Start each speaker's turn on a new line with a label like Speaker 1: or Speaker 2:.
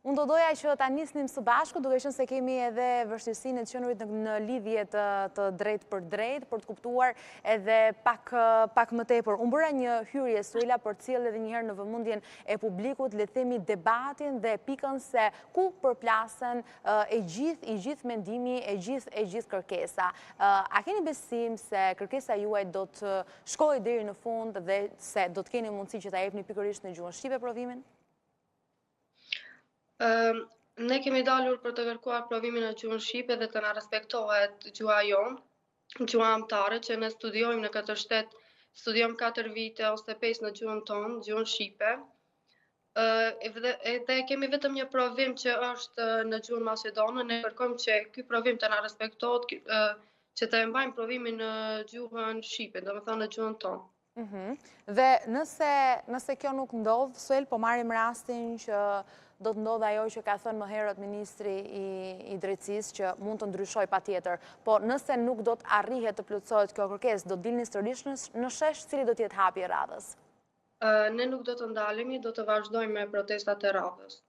Speaker 1: Unë do doja që ta nisnim së bashku, duke qenë se kemi edhe vështirësinë e të qenurit në lidhje të drejt për drejt, për të kuptuar edhe pak më tepër. Unë bëra një hyrje Suela për të sjellë edhe një herë në vëmendjen e publikut, le të themi debatin dhe pikën se ku përplasen i gjithë mendimi, e gjithë kërkesa. A keni besim se kërkesa juaj do të shkojë deri në fund dhe se do të keni mundësi që ta jepni pikërisht në gjuhën shqipe provimin?
Speaker 2: Ne kemi dalur për të kërkuar provimin në gjuhën shqipe dhe të na respektohet gjuha jonë, gjuha amtare që ne studiojmë në këtë shtet, studiojmë 4 vite ose 5 në gjuhën tonë, gjuhën shqipe. Dhe kemi vetëm një provim që është në gjuhën maqedone, ne kërkojmë që ky provim të na respektohet, që të mbajmë provimin në gjuhën shqipe, domethënë në gjuhën tonë.
Speaker 1: Dhe nëse kjo nuk ndodh, Suel, po marrim rastin që do të ndodh ajo që ka thënë më herët Ministri i Drejtësisë që mund të ndryshoj patjetër, po nëse nuk do të arrihet të plotësohet kjo kërkesë, do të dilni sërish në shesh, cili do të jetë hapi i radhës?
Speaker 2: Ne nuk do të ndalemi, do të vazhdojmë me protestat e radhës.